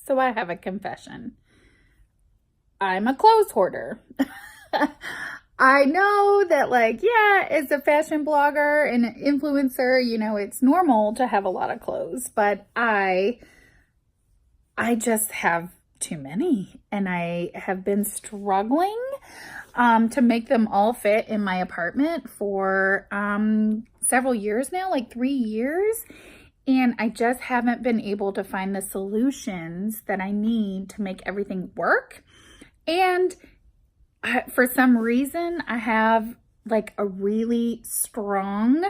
So I have a confession. I'm a clothes hoarder. I know that as a fashion blogger and an influencer, it's normal to have a lot of clothes, but I just have too many, and I have been struggling to make them all fit in my apartment for several years now, like 3 years. And I just haven't been able to find the solutions that I need to make everything work. And for some reason, I have a really strong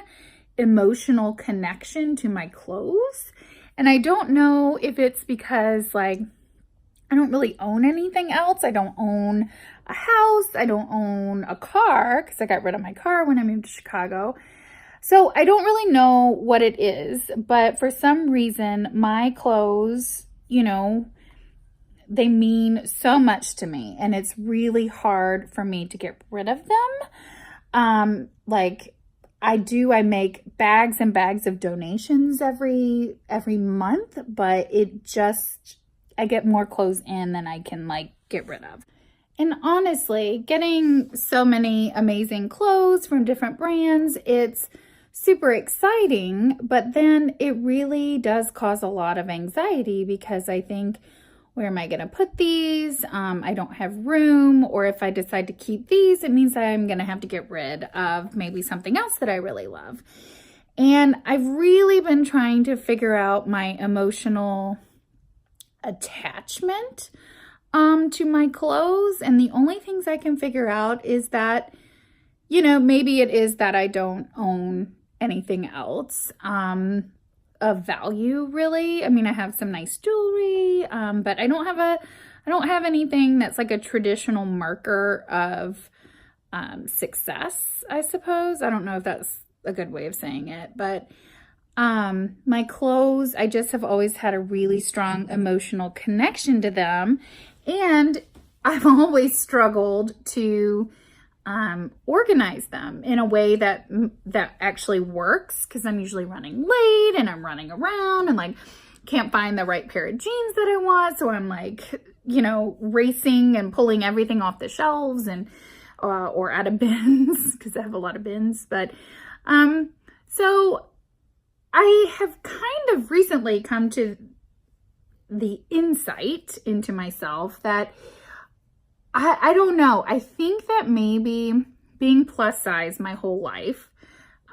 emotional connection to my clothes. And I don't know if it's because I don't really own anything else. I don't own a house. I don't own a car because I got rid of my car when I moved to Chicago. So I don't really know what it is, but for some reason, my clothes, they mean so much to me, and it's really hard for me to get rid of them. I make bags and bags of donations every month, but I get more clothes in than I can get rid of. And honestly, getting so many amazing clothes from different brands, it's super exciting, but then it really does cause a lot of anxiety because I think, where am I going to put these? I don't have room, or if I decide to keep these, it means I'm going to have to get rid of maybe something else that I really love. And I've really been trying to figure out my emotional attachment to my clothes. And the only things I can figure out is that, maybe it is that I don't own anything else of value, really. I mean, I have some nice jewelry, but I don't have anything that's like a traditional marker of success, I suppose. I don't know if that's a good way of saying it, but my clothes, I just have always had a really strong emotional connection to them, and I've always struggled to organize them in a way that actually works, because I'm usually running late and I'm running around and can't find the right pair of jeans that I want. So I'm racing and pulling everything off the shelves and or out of bins because I have a lot of bins. But so I have kind of recently come to the insight into myself that I don't know. I think that maybe being plus size my whole life,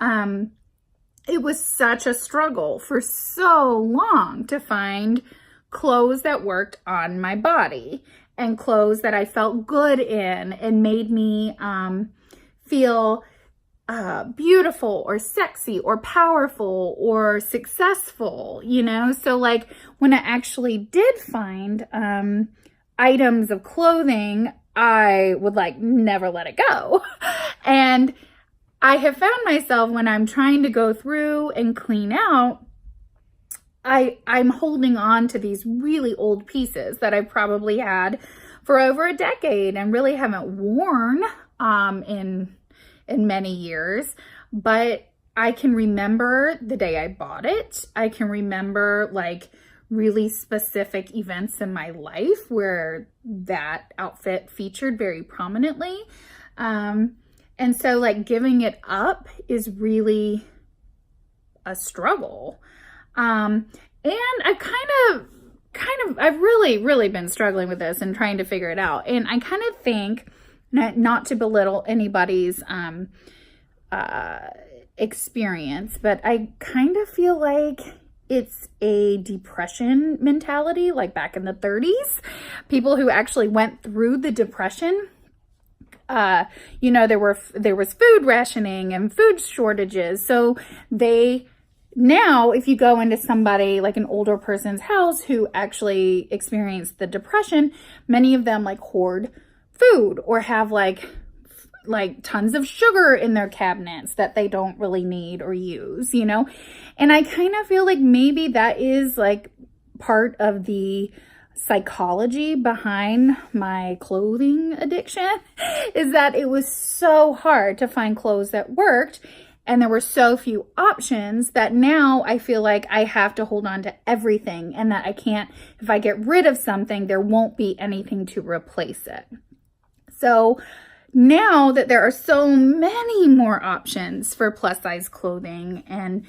it was such a struggle for so long to find clothes that worked on my body and clothes that I felt good in and made me feel beautiful or sexy or powerful or successful, So when I actually did find items of clothing, I would never let it go. And I have found myself, when I'm trying to go through and clean out, I'm holding on to these really old pieces that I probably had for over a decade and really haven't worn in many years. But I can remember the day I bought it. I can remember really specific events in my life where that outfit featured very prominently. And so giving it up is really a struggle. And I've I've really been struggling with this and trying to figure it out. And I kind of think, not to belittle anybody's experience, but I kind of feel like it's a depression mentality, back in the 30s. People who actually went through the depression, there was food rationing and food shortages. So now, if you go into somebody an older person's house who actually experienced the depression, many of them hoard food or have tons of sugar in their cabinets that they don't really need or use, And I kind of feel maybe that is part of the psychology behind my clothing addiction, is that it was so hard to find clothes that worked. And there were so few options that now I feel like I have to hold on to everything, and that I can't, if I get rid of something, there won't be anything to replace it. So now that there are so many more options for plus size clothing and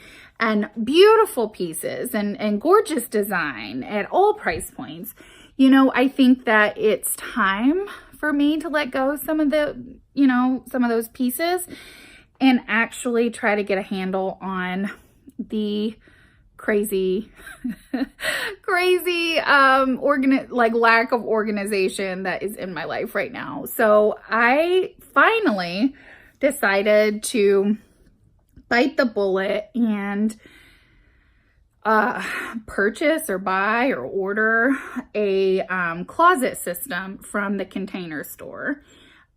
beautiful pieces and gorgeous design at all price points, you know, I think that it's time for me to let go of some of the, you know, some of those pieces and actually try to get a handle on the crazy lack of organization that is in my life right now. So I finally decided to bite the bullet and purchase or buy or order a closet system from the Container Store.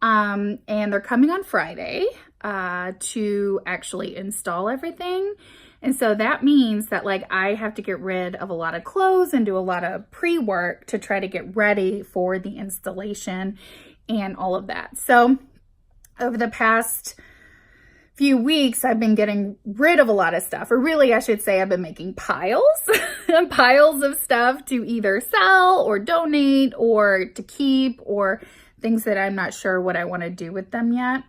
And they're coming on Friday to actually install everything. And so that means that like I have to get rid of a lot of clothes and do a lot of pre-work to try to get ready for the installation and all of that. So over the past few weeks, I've been getting rid of a lot of stuff, or really I should say I've been making piles and piles of stuff to either sell or donate or to keep, or things that I'm not sure what I want to do with them yet.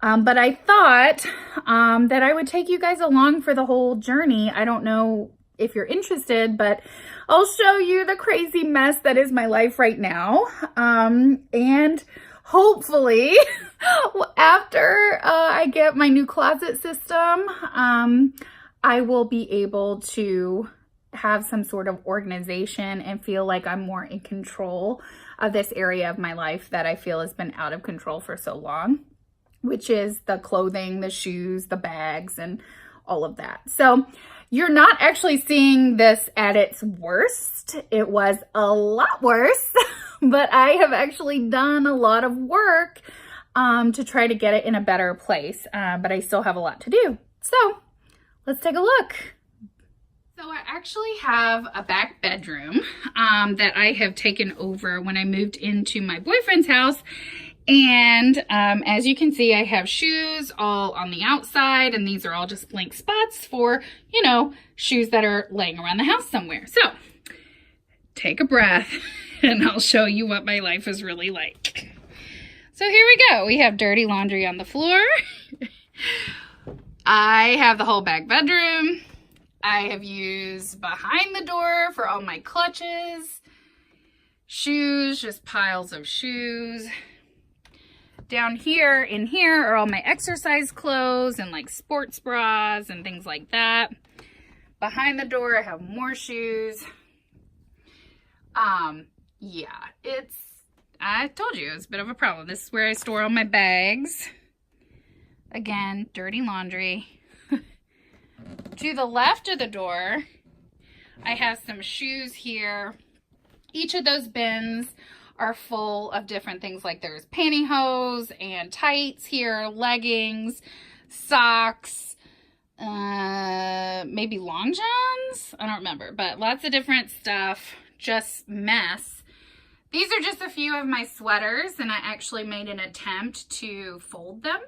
But I thought that I would take you guys along for the whole journey. I don't know if you're interested, but I'll show you the crazy mess that is my life right now. And hopefully after I get my new closet system, I will be able to have some sort of organization and feel like I'm more in control of this area of my life that I feel has been out of control for so long, which is the clothing, the shoes, the bags, and all of that. So you're not actually seeing this at its worst. It was a lot worse, but I have actually done a lot of work to try to get it in a better place, but I still have a lot to do. So let's take a look. So I actually have a back bedroom that I have taken over when I moved into my boyfriend's house. And as you can see, I have shoes all on the outside, and these are all just blank spots for, you know, shoes that are laying around the house somewhere. So take a breath and I'll show you what my life is really like. So here we go. We have dirty laundry on the floor. I have the whole back bedroom. I have used behind the door for all my clutches. Shoes, just piles of shoes. Down here, in here are all my exercise clothes and like sports bras and things like that. Behind the door, I have more shoes. Yeah, I told you, it's a bit of a problem. This is where I store all my bags. Again, dirty laundry. To the left of the door, I have some shoes here. Each of those bins are full of different things, like there's pantyhose and tights here, leggings, socks, maybe long johns? I don't remember, but lots of different stuff, just mess. These are just a few of my sweaters, and I actually made an attempt to fold them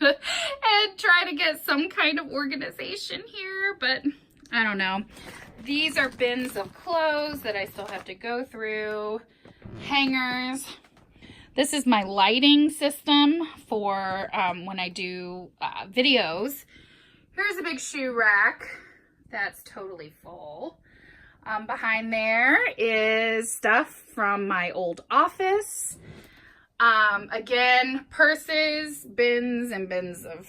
and try to get some kind of organization here, but I don't know. These are bins of clothes that I still have to go through. Hangers. This is my lighting system for when I do videos. Here's a big shoe rack that's totally full. Behind there is stuff from my old office. Again, purses, bins, and bins of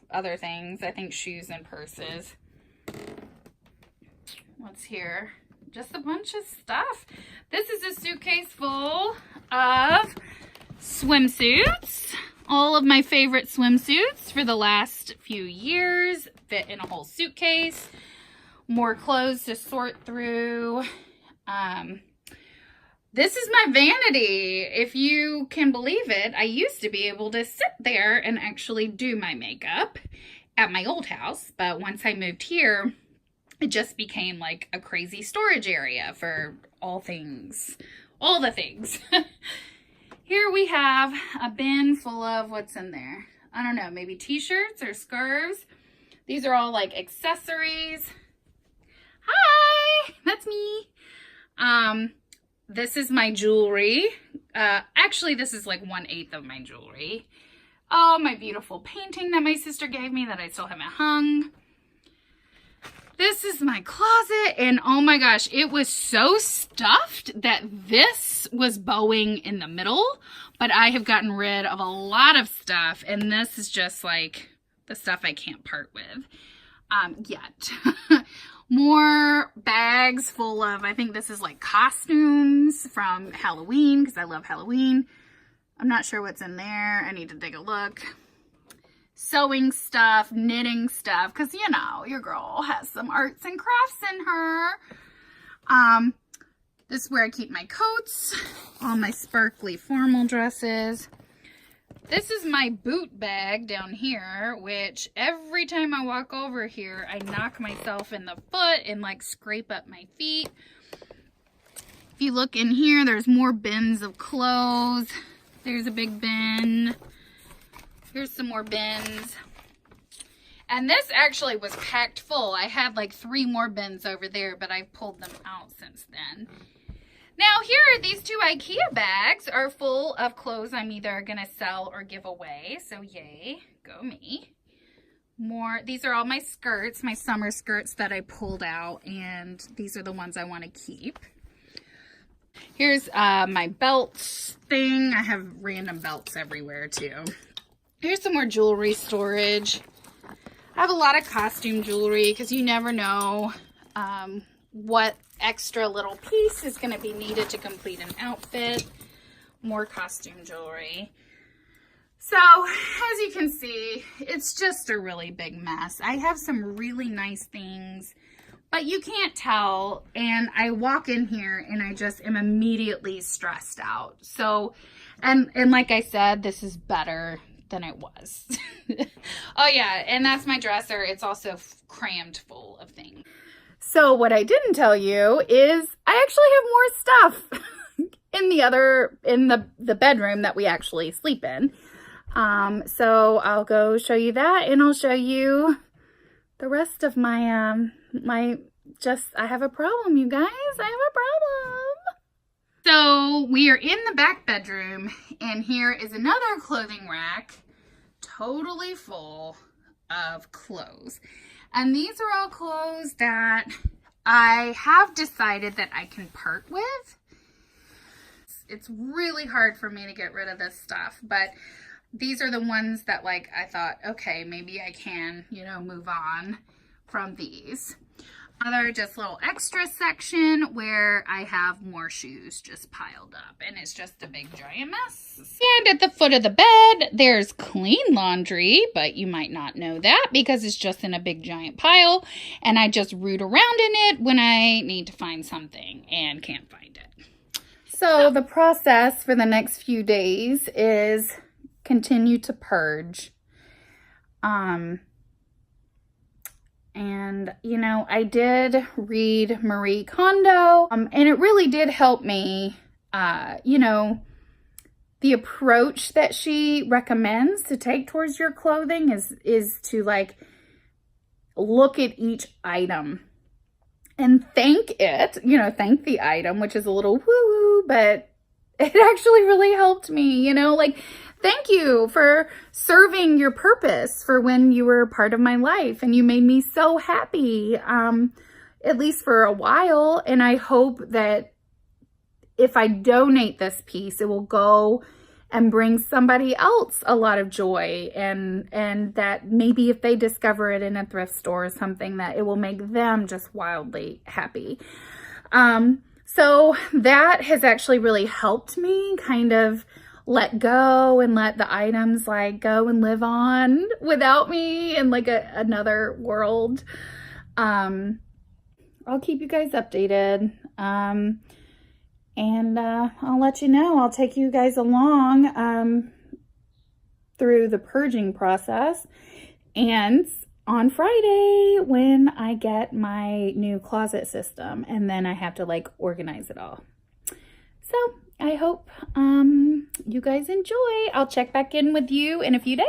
other things. I think shoes and purses. What's here? Just a bunch of stuff. This is a suitcase full of swimsuits. All of my favorite swimsuits for the last few years fit in a whole suitcase. More clothes to sort through. This is my vanity. If you can believe it, I used to be able to sit there and actually do my makeup at my old house, but once I moved here, it just became like a crazy storage area for all the things. Here we have a bin full of, what's in there? I don't know, maybe t-shirts or scarves. These are all like accessories. Hi, that's me. This is my jewelry. Actually, this is like 1/8 of my jewelry. Oh, my beautiful painting that my sister gave me that I still haven't hung. This is my closet, and oh my gosh, it was so stuffed that this was bowing in the middle, but I have gotten rid of a lot of stuff, and this is just like the stuff I can't part with yet. More bags full of, I think this is like costumes from Halloween, because I love Halloween. I'm not sure what's in there. I need to take a look. Sewing stuff, knitting stuff, because, you know, your girl has some arts and crafts in her. This is where I keep my coats, all my sparkly formal dresses. This is my boot bag down here, which every time I walk over here, I knock myself in the foot and like scrape up my feet. If you look in here, there's more bins of clothes. There's a big bin. Here's some more bins. And this actually was packed full. I had like 3 more bins over there, but I've pulled them out since then. Now here, these 2 IKEA bags are full of clothes I'm either gonna sell or give away. So yay, go me. More, these are all my skirts, my summer skirts that I pulled out, and these are the ones I wanna keep. Here's my belts thing. I have random belts everywhere too. Here's some more jewelry storage. I have a lot of costume jewelry because you never know what extra little piece is going to be needed to complete an outfit. More costume jewelry. So, as you can see, it's just a really big mess. I have some really nice things, but you can't tell. And I walk in here and I just am immediately stressed out. So, and like I said, this is better than it was. Oh yeah, and that's my dresser. It's also crammed full of things. So what I didn't tell you is I actually have more stuff in the bedroom that we actually sleep in. So I'll go show you that, and I'll show you the rest of my I have a problem, you guys. I have a problem. So we are in the back bedroom, and here is another clothing rack totally full of clothes. And these are all clothes that I have decided that I can part with. It's really hard for me to get rid of this stuff, but these are the ones that like I thought, okay, maybe I can, you know, move on from these. Another just little extra section where I have more shoes just piled up, and it's just a big giant mess. And at the foot of the bed, there's clean laundry, but you might not know that because it's just in a big giant pile, and I just root around in it when I need to find something and can't find it. So the process for the next few days is continue to purge. And, you know, I did read Marie Kondo, and it really did help me, you know, the approach that she recommends to take towards your clothing is to, like, look at each item and thank it, you know, thank the item, which is a little woo-woo, but it actually really helped me, you know, like, thank you for serving your purpose for when you were a part of my life, and you made me so happy, at least for a while. And I hope that if I donate this piece, it will go and bring somebody else a lot of joy, and that maybe if they discover it in a thrift store or something, that it will make them just wildly happy. So that has actually really helped me kind of let go and let the items like go and live on without me in like another world. I'll keep you guys updated. And I'll let you know. I'll take you guys along through the purging process. And on Friday, when I get my new closet system, and then I have to like organize it all. So I hope you guys enjoy. I'll check back in with you in a few days.